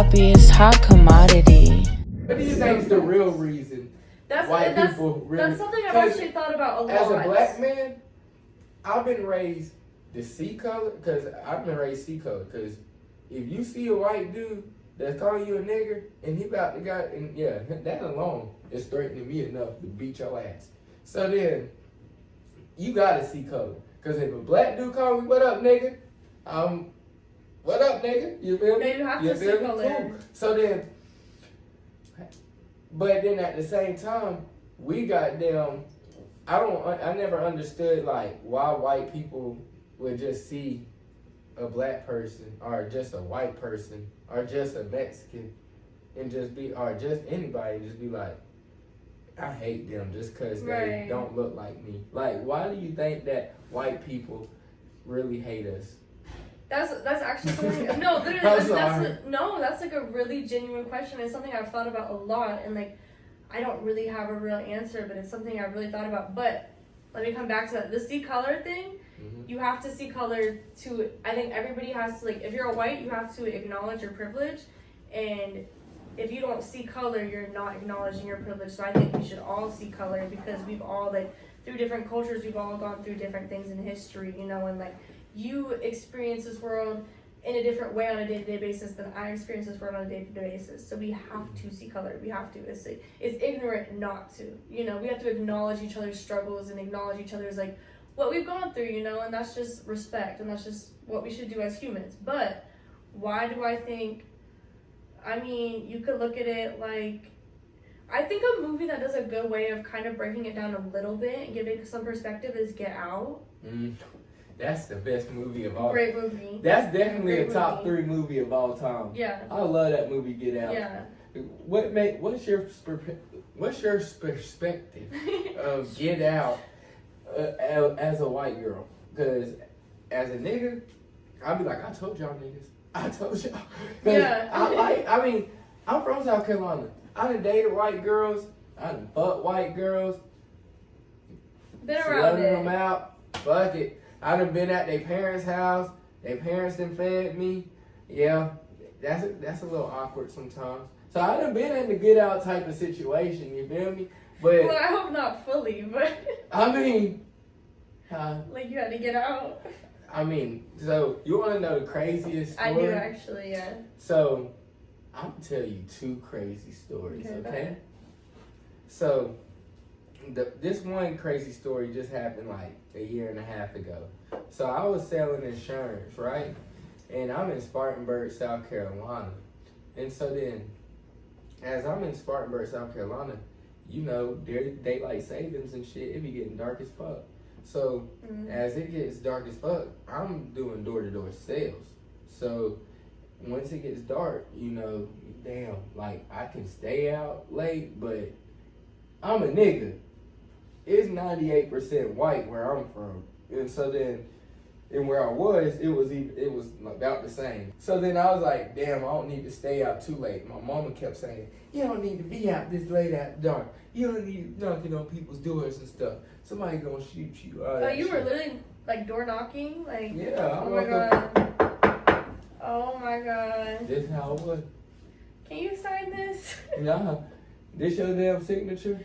sloppy, it's hot commodity. What do you think is the real reason white people really? That's something I've actually thought about a lot. As a black man, I've been raised the C color because I've been raised C color because if you see a white dude that's calling you a nigger and he about to go, and yeah, that alone is threatening me enough to beat your ass. So then you gotta see color because if a black dude call me, "What up, nigga?" What up, nigga? You feel me? Yeah, you have to see color. Cool. So then, but then at the same time, we got them. I never understood like why white people would just see a black person or just a white person or just a Mexican and just be or just anybody and just be like, I hate them just because they don't look like me. Like, why do you think that white people really hate us? That's actually something. No, literally, that's like a really genuine question. It's something I've thought about a lot, and like, I don't really have a real answer, but it's something I've really thought about. But let me come back to that. The see color thing. Mm-hmm. You have to see color to. I think everybody has to, like. If you're a white, you have to acknowledge your privilege, and if you don't see color, you're not acknowledging your privilege. So I think we should all see color because we've all like through different cultures, we've all gone through different things in history, you know, and like. You experience this world in a different way on a day-to-day basis than I experience this world on a day-to-day basis. So we have to see color. We have to. It's ignorant not to. You know, we have to acknowledge each other's struggles and acknowledge each other's like what we've gone through, you know, and that's just respect and that's just what we should do as humans. But why do I think, I mean, you could look at it like, I think a movie that does a good way of kind of breaking it down a little bit and giving some perspective is Get Out. That's the best movie of all. Great movie. That's definitely a top 3 movie of all time. Yeah. I love that movie, Get Out. Yeah. What's your perspective of Get Out as a white girl? Because as a nigga, I'll be like, I told y'all niggas. I told y'all. Yeah. I mean, I'm from South Carolina. I done dated white girls. I done fucked white girls. Been around it. Them out. Fuck it. I done been at their parents' house. Their parents done fed me. Yeah, that's a little awkward sometimes. So I done been in the Get Out type of situation. You feel me? But well, I hope not fully, but I mean, like you had to get out. I mean, so you want to know the craziest story? I do actually, yeah. So I'm gonna tell you 2 crazy stories, okay? So this one crazy story just happened like a year and a half ago. So I was selling insurance, right? And I'm in Spartanburg, South Carolina. And so then, as I'm in Spartanburg, South Carolina, you know, daylight savings and shit, it be getting dark as fuck. So as it gets dark as fuck, I'm doing door-to-door sales. So once it gets dark, you know, damn, like I can stay out late, but I'm a nigga. It's 98% white where I'm from. And so then, and where I was, it was about the same. So then I was like, damn, I don't need to stay out too late. My mama kept saying, you don't need to be out this late after dark. You don't need to knocking on people's doors and stuff. Somebody gonna shoot you. Oh, you were literally like door knocking? Like, yeah. Oh my god. Oh my god. This is how it was. Can you sign this? Nah. This your damn signature?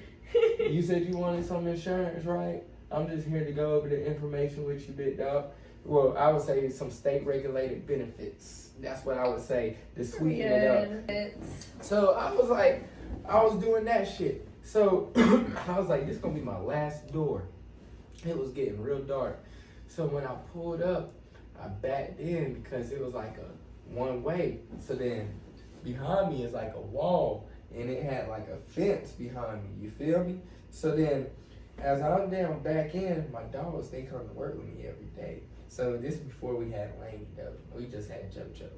You said you wanted some insurance, right? I'm just here to go over the information with you, big dog. Well, I would say some state-regulated benefits. That's what I would say to sweeten it up. So I was doing that shit. So I was like, this is going to be my last door. It was getting real dark. So when I pulled up, I backed in because it was like a one-way. So then behind me is like a wall. And it had like a fence behind me, you feel me? So then, as I'm down back in, my dogs, they come to work with me every day. So this is before we had Laney though. We just had JoJo.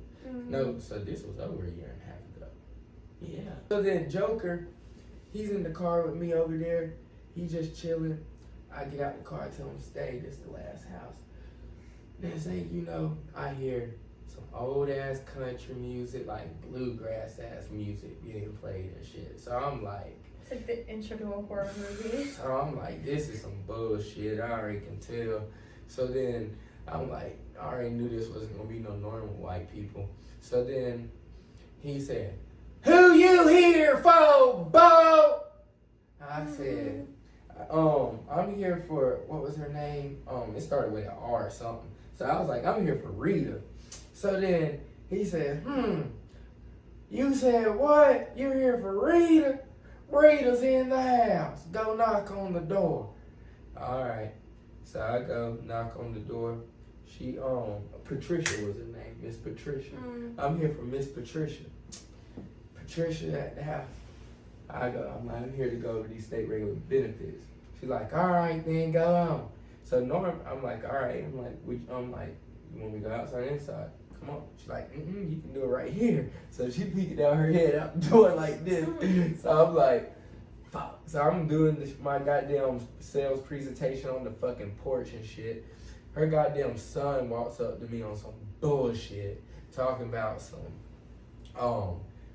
No, so this was over a year and a half ago. Yeah. So then Joker, he's in the car with me over there. He just chilling. I get out the car, I tell him stay, this is the last house. Next thing you know, I hear some old ass country music, like bluegrass ass music being played and shit. So I'm like, it's like the intro to a horror movie. So I'm like, this is some bullshit. I already can tell. So then I'm like, I already knew this wasn't gonna be no normal white people. So then he said, "Who you here for, Bo?" I said, I'm here for, what was her name? It started with an R or something. So I was like, I'm here for Rita. So then he said, you said what? You're here for Rita? Rita's in the house. Go knock on the door. All right. So I go knock on the door. She, Patricia was her name, Miss Patricia. I'm here for Miss Patricia. Patricia at the house. I'm here to go over these state regular benefits. She's like, all right, then go on. So I'm like, all right. I'm like, you want me to go outside or inside? Come on. She's like, you can do it right here. So she peeked down her head out the door like this. So I'm like, fuck. So I'm doing my goddamn sales presentation on the fucking porch and shit. Her goddamn son walks up to me on some bullshit, talking about some,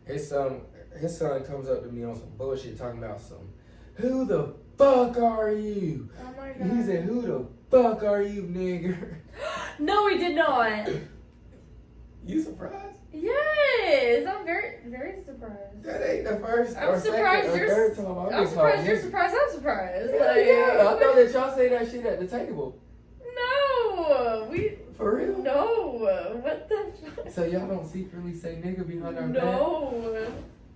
his son comes up to me on some bullshit, talking about some, who the fuck are you? Oh my God. He said, who the fuck are you, nigger? No, he did not. You surprised? Yes, I'm very, very surprised. That ain't the first I'm or surprised second or you're- third time I'm surprised you're surprised. I'm surprised. Yeah, Like, yeah. I know that y'all say that shit at the table. No, For real? no. What the fuck? So y'all don't secretly say nigga behind our back? No.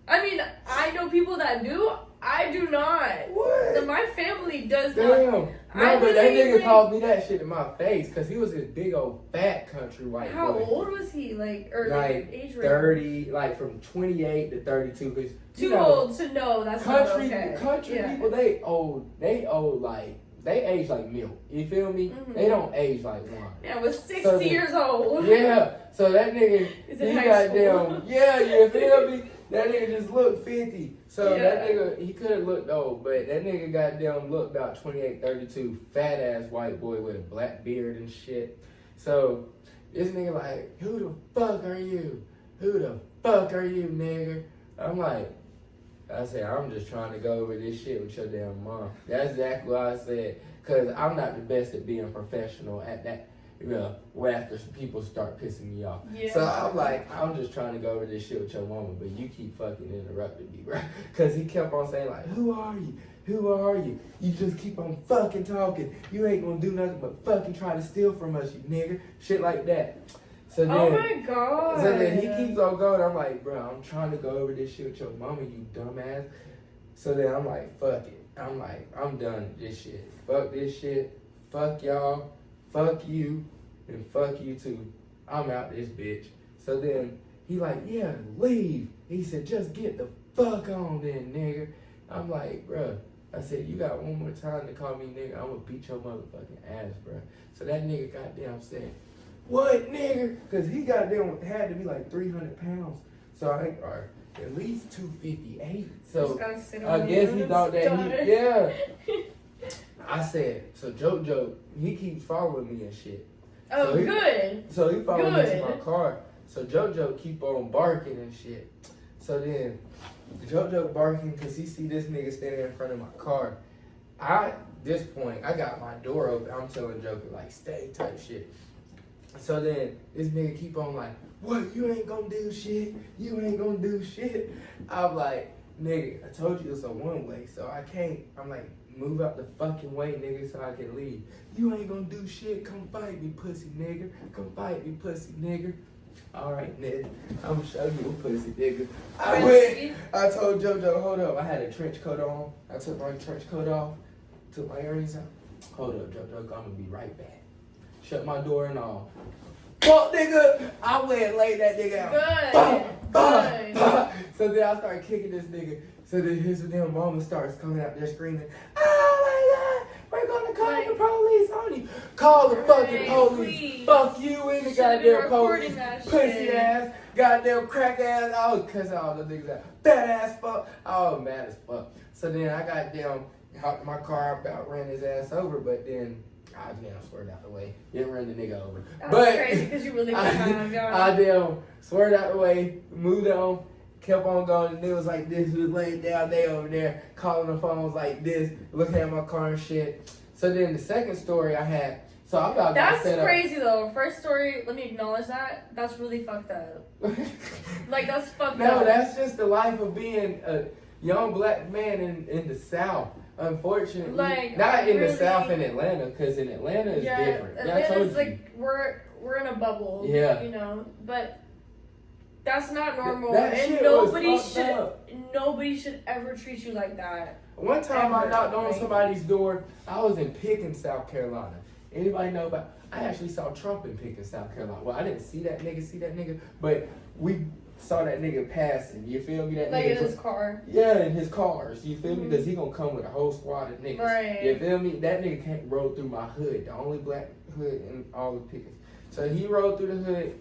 I mean, I know people that do. I do not. What? So my family does Damn. not. No, I but that literally, nigga like- called me that shit in my face because he was this big old fat country white How boy. old was he? Like, or Like age range? 30, like from 28 to 32. Cause, Too old to know that's not Country, okay. country Yeah. people, they old like, they age like milk. You feel me? Mhm. They don't age like wine. Yeah, I was 60 So years old. Yeah, so that nigga, Is he in high school. goddamn, yeah, you feel me? That nigga just looked 50. So Yeah. that nigga, he could have looked old, but that nigga goddamn looked about 28, 32, fat ass white boy with a black beard and shit. So this nigga like, who the fuck are you? Who the fuck are you, nigga? I'm like, I said, I'm just trying to go over this shit with your damn mom. That's exactly what I said. Because I'm not the best at being professional at that. After some people start pissing me off. Yeah. So I'm like, I'm just trying to go over this shit with your mama, but you keep fucking interrupting me, bro. Because he kept on saying like, who are you? Who are you? You just keep on fucking talking. You ain't gonna do nothing but fucking try to steal from us, you nigger. Shit like that. So then, Oh my God. so then he keeps on going. I'm like, bro, I'm trying to go over this shit with your mama, you dumbass. So then I'm like, fuck it. I'm like, I'm done with this shit. Fuck this shit. Fuck y'all. Fuck you. And fuck you too. I'm out this bitch. So then he like, yeah, leave. He said, just get the fuck on then, nigga. I'm like, bruh. I said, you got one more time to call me nigga, I'm gonna beat your motherfucking ass, bruh. So that nigga goddamn said, what nigga? Cause he goddamn had to be like 300 pounds. So I think, or at least 258. So Just gotta sit I on guess you. he thought that Daughter. he, yeah. I said, so JoJo, he keeps following me and shit. Oh, So he- good. So he followed me to Good. my car. So JoJo keep on barking and shit. So then JoJo barking because he see this nigga standing in front of my car. This point, I got my door open. I'm telling Joker like, stay type shit. So then this nigga keep on like, what? You ain't gonna do shit. You ain't gonna do shit. I'm like, nigga, I told you it's a one way, so I can't. I'm like, move out the fucking way, nigga, so I can leave. You ain't gonna do shit. Come fight me, pussy nigga. Come fight me, pussy nigga. All right, nigga. I'm gonna show you a pussy nigga. I told JoJo, hold up. I had a trench coat on. I took my trench coat off. Took my earrings out. Hold up, JoJo. I'm gonna be right back. Shut my door and all. Fuck, nigga. I went and laid that nigga out. Good. Bah, bah, Good. bah. So then I started kicking this nigga. So then his damn mama starts coming out there screaming, oh my God, we're gonna call the police on you. Call the fucking Right, police. please. Fuck you and the Should've been goddamn recording police. that Pussy shit. ass, goddamn crack ass. I was cussing all the niggas out. Fat ass fuck. I was mad as fuck. So then I goddamn hopped in my car, about ran his ass over, but then I damn swerved out the way. Didn't run the nigga over. That's But crazy because you really got my I God. damn swerved out the way, moved on, kept on going. The nigga was like this, he was laying down there over there, calling the phones like this, looking at my car and shit. So then the second story I had, So I'm about to That's set crazy though. First story, let me acknowledge that. That's really fucked up. up. Like, that's fucked No, up. that's just the life of being a young black man in the South. Unfortunately, Like, not in the really- South in Atlanta, because in Atlanta it's different. Yeah, I told Atlanta's you. like we're in a bubble. Yeah. You know, but that's not normal, That and shit nobody was fucked should up. nobody should ever treat you like that. One time I Ever, knocked on like- somebody's door. I was in Pickens, South Carolina. Anybody know about? I actually saw Trump in Pickens, South Carolina. Well, I didn't see that nigga, but we saw that nigga passing. You feel me? That Like nigga in his car. Yeah, in his cars. You feel me? Because he gonna come with a whole squad of niggas. Right. You feel me? That nigga can't roll through my hood. The only black hood in all the Pickens. So he rolled through the hood.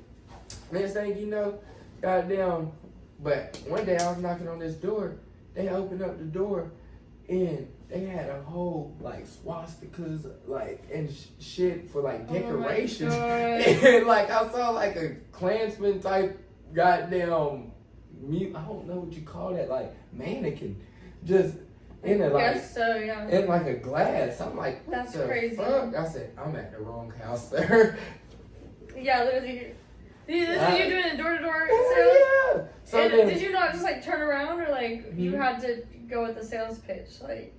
Next thing you know, goddamn. But one day I was knocking on this door. They opened up the door, and they had a whole like swastikas like and shit for like decorations. Oh my God. And like I saw like a Klansman type goddamn I don't know what you call that, like mannequin, just in a like Guess so, yeah. in like a glass. I'm like, what That's the crazy. fuck? I said, I'm at the wrong house, sir. Yeah, literally. This is you doing a door-to-door Yeah, sales? yeah. So And then, did you not just like turn around, or like you Mhm. had to go with the sales pitch, like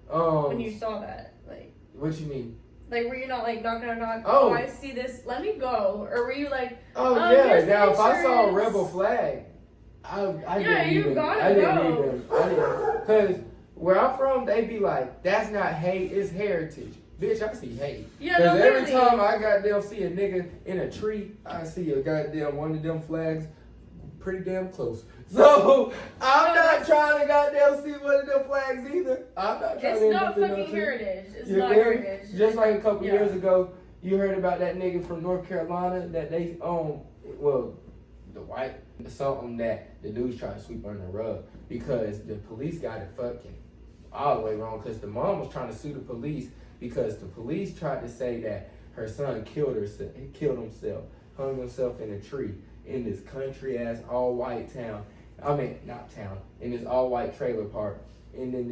when you saw that, like what you mean? were you not like knocking on knock? Oh. I see this. Let me go. Or were you like, Oh here's yeah. the Now if I saw a insurance. rebel flag, I Yeah, didn't you even. gotta I didn't go. even. I didn't. Cause where I'm from, they be like, that's not hate, it's heritage. Bitch, I see hate. yeah, Cause no, every literally. time I goddamn see a nigga in a tree, I see a goddamn one of them flags pretty damn close. So I'm No, not trying to goddamn see one of them flags either. I'm not trying It's to not end up in no fucking tree. heritage. It's You not feel me? heritage. Just like a couple Yeah. years ago, you heard about that nigga from North Carolina that they well, the white something that the dudes tried to sweep under the rug because the police got it fucking all the way wrong. Because the mom was trying to sue the police because the police tried to say that her son killed himself, hung himself in a tree in this country ass all white town. I mean, not town, in this all white trailer park. And then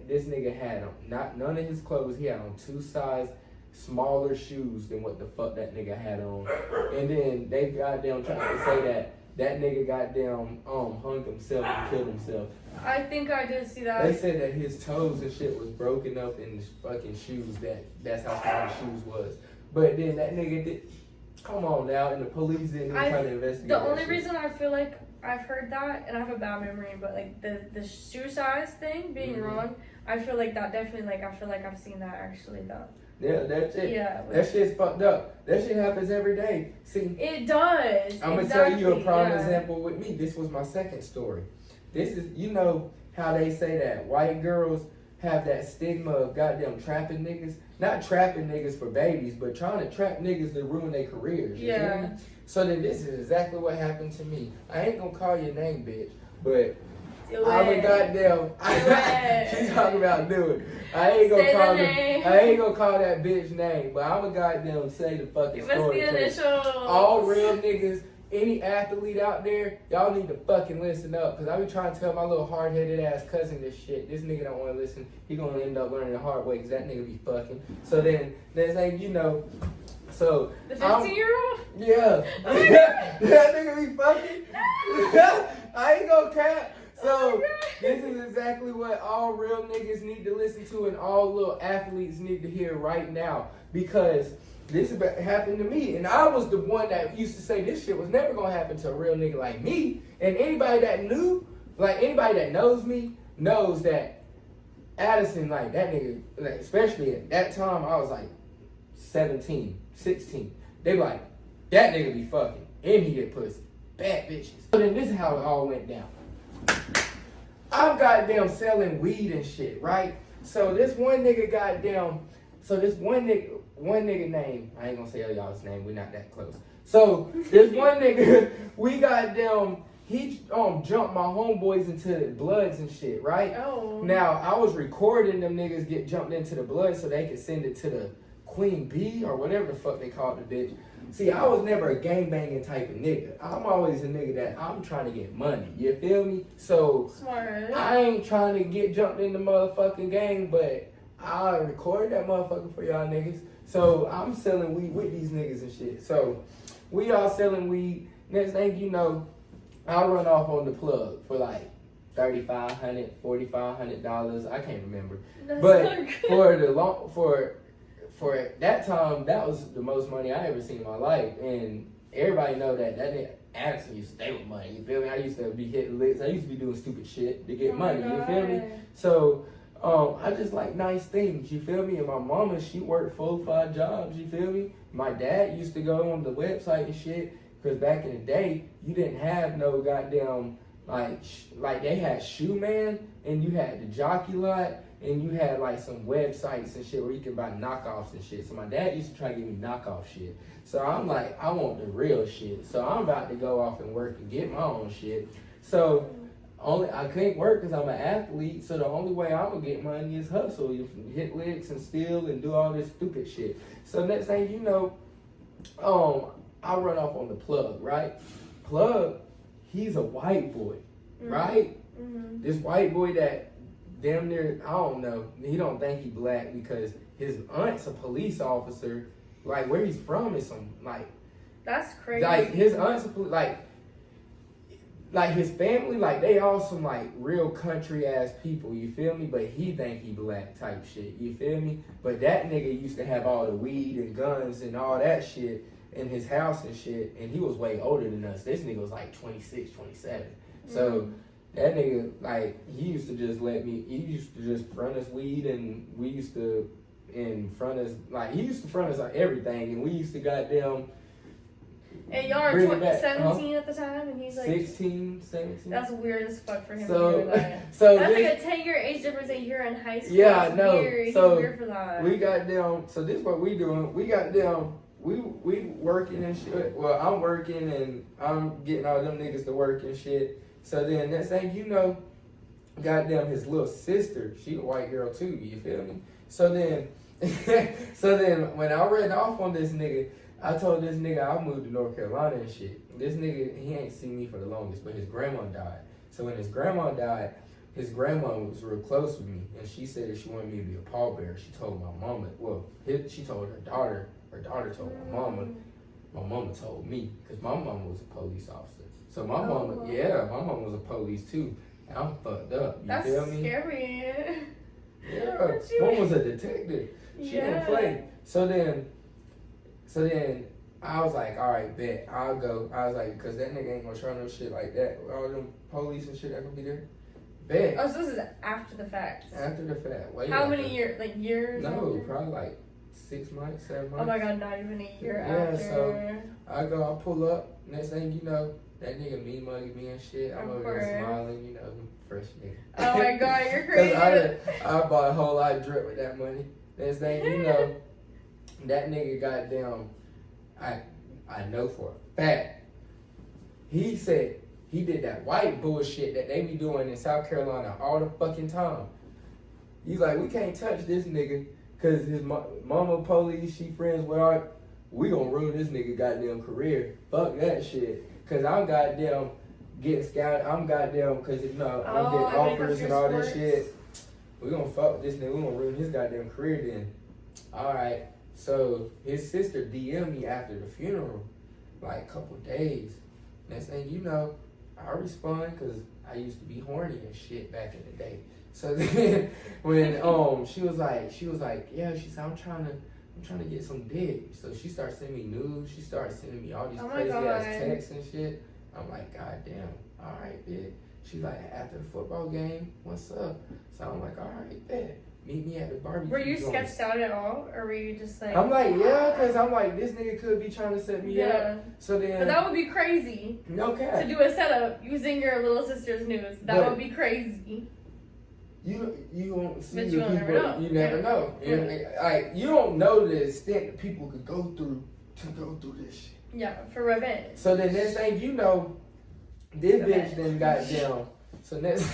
this nigga had on none of his clothes. He had on 2 size smaller shoes than what the fuck that nigga had on. And then they goddamn tried to say that nigga goddamn hung himself and killed himself. I think I did see that. They said that his toes and shit was broken up in his fucking shoes. That's how small his shoes was. But then that nigga did. Come on now, and the police didn't even try to investigate. The that only shit. reason I feel like I've heard that, and I have a bad memory, but like the shoe size thing being Mhm. wrong, I feel like that definitely, like, I feel like I've seen that actually though. Yeah, that's it. Yeah. That shit's fucked up. That shit happens every day. See, It does. I'm gonna tell you a exactly, prime yeah. example with me. This was my second story. This is, you know how they say that white girls have that stigma of goddamn trapping niggas? Not trapping niggas for babies, but trying to trap niggas to ruin their careers. You feel Yeah. me? So then this is exactly what happened to me. I ain't gonna call your name, bitch, but Do I'm a it. goddamn. it. She's talking about doing. I ain't gonna Say the call name. I ain't gonna call that bitch name, but I'm a goddamn say the fucking Give us story. the 'cause initials. all real niggas, any athlete out there, y'all need to fucking listen up. Cause I be trying to tell my little hard-headed ass cousin this shit. This nigga don't want to listen. He gonna end up learning the hard way. Cause that nigga be fucking. So then, there's like, you know. So The 15-year-old? yeah, Oh my that nigga be fucking. I ain't gonna cap. Oh So my God. this is exactly what all real niggas need to listen to, and all little athletes need to hear right now, because this happened to me, and I was the one that used to say this shit was never gonna happen to a real nigga like me. And anybody that knew, like anybody that knows me, knows that Addison, like that nigga, like, especially at that time, I was like 17, 16. They be like, that nigga be fucking, and he get pussy, bad bitches. So then this is how it all went down. I'm goddamn selling weed and shit, right? So this one nigga one nigga name, I ain't gonna say y'all's name, we're not that close. So this one nigga, we goddamn, he jumped my homeboys into the bloods and shit, right? Oh. Now I was recording them niggas get jumped into the blood so they could send it to the Queen Bee or whatever the fuck they called the bitch. See, I was never a gangbanging type of nigga. I'm always a nigga that I'm trying to get money. You feel me? So Smart. I ain't trying to get jumped in the motherfucking gang, but I recorded that motherfucker for y'all niggas. So I'm selling weed with these niggas and shit. So we all selling weed. Next thing you know, I run off on the plug for like $3,500, $4,500. I can't remember. That's But not good. for that time, that was the most money I ever seen in my life. And everybody know that nigga Anderson used to stay with money. You feel me? I used to be hitting licks. I used to be doing stupid shit to get money. You feel me? So I just like nice things. You feel me? And my mama, she worked 4 or 5 jobs. You feel me? My dad used to go on the website and shit. Because back in the day, you didn't have no goddamn, like they had Shoe Man, and you had the Jockey Lot, and you had like some websites and shit where you could buy knockoffs and shit. So my dad used to try to give me knockoff shit. So I'm like, I want the real shit. So I'm about to go off and work and get my own shit. So I couldn't work because I'm an athlete. So the only way I'm gonna get money is hustle. You hit licks and steal and do all this stupid shit. So next thing you know, I run off on the plug, right? Plug, he's a white boy, right? Mm-hmm. This white boy that damn near, I don't know, he don't think he black because his aunt's a police officer. Like, where he's from is some, like... That's crazy. Like, his aunt's a police, like his family, like, they all some, like, real country-ass people, you feel me? But he think he black type shit, you feel me? But that nigga used to have all the weed and guns and all that shit in his house and shit, and he was way older than us. This nigga was like 26, 27. So that nigga, like, he used to just front us weed, and we used to front us like everything, and we used to goddamn. And y'all are 17 at the time, and he's like 16, 17. That's weird as fuck for him so, to do that. So that's like a 10-year age difference, and you're in high school. Yeah, that's I know. Weird. So he's weird for that. We got down. So this is what we doing. We got down. We working and shit. Well, I'm working and I'm getting all them niggas to work and shit. So then next thing you know, goddamn his little sister, she a white girl too, you feel me? So then when I ran off on this nigga, I told this nigga I moved to North Carolina and shit. This nigga, he ain't seen me for the longest, but his grandma died. So when his grandma died, his grandma was real close with me, and she said that she wanted me to be a pallbearer. She told my mama, she told her daughter told my mama told me, because my mama was a police officer. So my mama was a police too. And I'm fucked up, you feel me? That's scary. Yeah, mom was a detective. She didn't play. So then I was like, all right, bet, I'll go. I was like, because that nigga ain't gonna try no shit like that. All them police and shit that gonna be there. Bet. Oh, so this is after the fact. After the fact. How many years? Like years? No, after? probably like 6 months, 7 months. Oh my god, not even a year after. So I go, I pull up. Next thing you know, that nigga me money me and shit. I'm over there smiling, you know, fresh nigga. Oh my god, you're crazy. I bought a whole lot of drip with that money. Next thing you know, that nigga goddamn, I know for a fact, he said he did that white bullshit that they be doing in South Carolina all the fucking time. He's like, we can't touch this nigga because his mama police, she friends with our, we gonna ruin this nigga goddamn career. Fuck that shit. Cause I'm goddamn getting scouted. I'm goddamn, cause you know, I'm getting offers and all this shit. We gonna fuck with this nigga. We gonna ruin his goddamn career then. Alright. So his sister DM'd me after the funeral, like a couple days. Next thing you know, I respond because I used to be horny and shit back in the day. So then when she was like, yeah, she said I'm trying to get some dick. So she started sending me news. She started sending me all these crazy ass texts and shit. I'm like, god damn, all right, bitch. She's like, after the football game, what's up? So I'm like, all right, bet. Meet me at the barbecue. Were you sketched out at all, or were you just like? I'm like, yeah, because I'm like, this nigga could be trying to set me up. So then, but that would be crazy. No cap. To do a setup using your little sister's news, that would be crazy. You won't see but the people. Never know. You never know. Like, you don't know the extent that people could go through to go through this shit. Yeah, for revenge. So then next thing you know, this bitch then got down. So next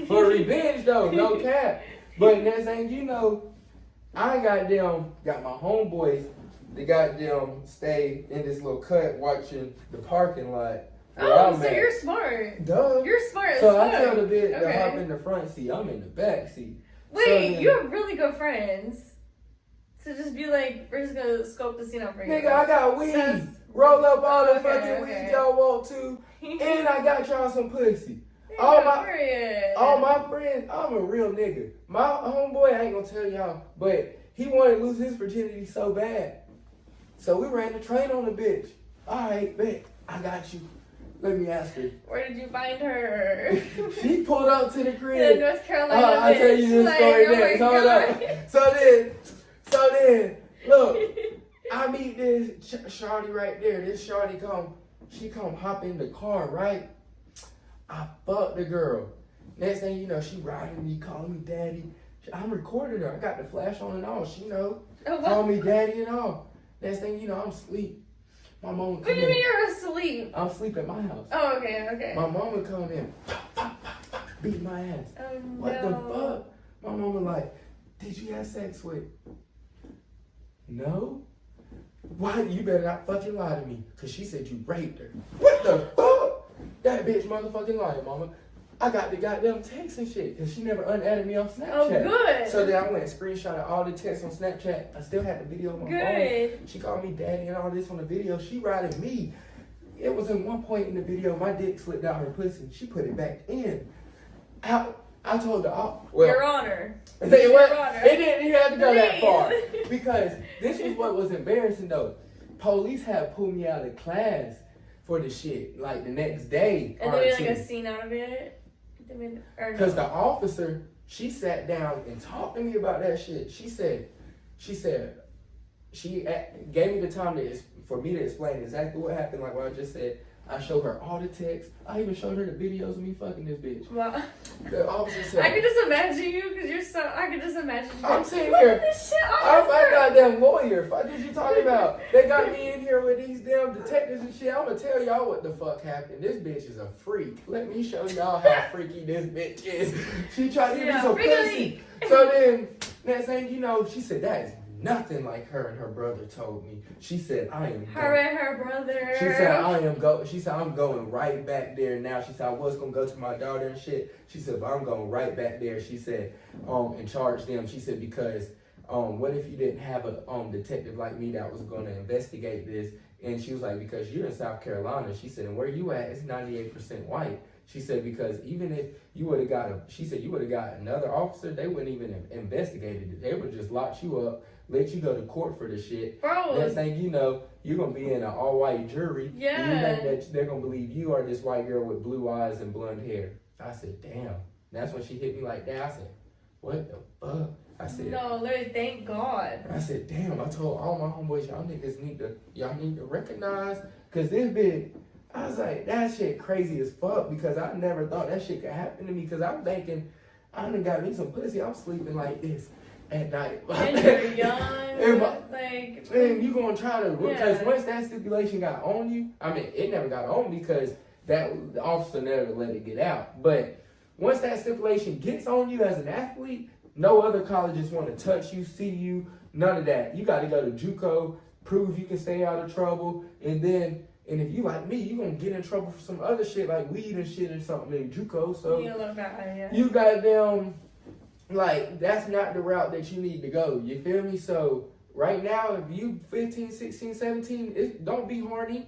for revenge though, no cap. But next thing you know, I got my homeboys. They stay in this little cut watching the parking lot. Oh, so you're smart. Duh. You're smart. So I tell the bitch to hop in the front seat. I'm in the back seat. Wait, you have really good friends. To just be like, we're just gonna scope the scene out for you. Nigga, I got weed. That's- Roll up all the Okay, fucking okay. weed y'all want to. And I got y'all some pussy. Yeah, all my period. all my friends, I'm a real nigga. My homeboy, I ain't gonna tell y'all, but he wanted to lose his virginity so bad. So we ran the train on the bitch. Alright, bet. I got you. Let me ask her. Where did you find her? She pulled up to the The crib. North Carolina I'll tell you this bitch. story Like, oh next. my Hold God. up. So then, look, I meet this shawty right there. This shawty she come hop in the car, right? I fuck the girl. Next thing you know, she riding me, calling me daddy. I'm recording her. I got the flash on and all. She know. Oh, what? Call me daddy and all. Next thing you know, I'm asleep. My mama What come do you mean in. you're asleep? I'm asleep at my house. Oh, okay. My mama come in. Beat my ass. Oh, What no. the fuck? My mama like, did you have sex with? No. Why? You better not fucking lie to me. Cause she said you raped her. What the fuck? That bitch motherfucking lying, mama. I got the goddamn text and shit. Cause she never unadded me on Snapchat. Oh, good. So then I went and screenshotted all the texts on Snapchat. I still had the video on my phone. Good. She called me daddy and all this on the video. She riding me. It was in one point in the video, my dick slipped out her pussy. She put it back in. I told her, Your Honor. it Your Honor. didn't even have to go that Please. far. Because this was what was embarrassing though. Police had pulled me out of class for the shit, like the next day. And they made like a scene out of it? Because the officer, she sat down and talked to me about that shit. She gave me the time for me to explain exactly what happened, like what I just said. I showed her all the texts. I even showed her the videos of me fucking this bitch. Wow. The officer said, I could just imagine you because you're so. I could just imagine you. I'm sitting Look here. at this shit, I'm officer. a goddamn lawyer. Fuck is you talking about? They got me in here with these damn detectives and shit. I'm gonna tell y'all what the fuck happened. This bitch is a freak. Let me show y'all how freaky this bitch is. She tried to give me some pussy. So then, next thing you know, she said, that is nothing like her and her brother told me. She said, I am Her and her brother. She said, I'm going right back there now. She said, I was going to go to my daughter and shit. She said, but I'm going right back there. She said, and charge them. She said, because what if you didn't have a detective like me that was going to investigate this? And she was like, because you're in South Carolina. She said, and where you at, it's 98% white. She said, because even if you would have you would have got another officer, they wouldn't even have investigated it. They would just lock you up, let you go to court for the shit. Bro. Next thing you know, you're going to be in an all-white jury. Yeah. And you think that they're going to believe you are this white girl with blue eyes and blonde hair. I said, damn. That's when she hit me like that. I said, what the fuck? I said, no, literally, thank God. I said, damn. I told all my homeboys, y'all need to recognize. Because this bitch, I was like, that shit crazy as fuck. Because I never thought that shit could happen to me. Because I'm thinking, I done got me some pussy. I'm sleeping like this at night. And you're young. And you gonna try to, because Yeah. once that stipulation got on you, I mean, it never got on me because the officer never let it get out. But once that stipulation gets on you as an athlete, no other colleges want to touch you, see you, none of that. You got to go to JUCO, prove you can stay out of trouble, and if you like me, you gonna get in trouble for some other shit like weed and shit or something in JUCO. So You look bad, yeah. you goddamn, like, that's not the route that you need to go. You feel me? So right now, if you 15, 16, 17, don't be horny.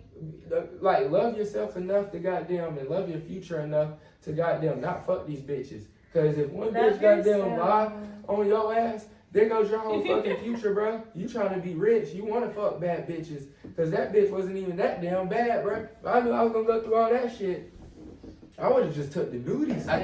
Like, love yourself enough to goddamn, and love your future enough to goddamn not fuck these bitches. Because if one bitch goddamn lie on your ass, there goes your whole fucking future, bro. You trying to be rich. You want to fuck bad bitches. Because that bitch wasn't even that damn bad, bro. If I knew I was going to go through all that shit, I would have just took the duties. I know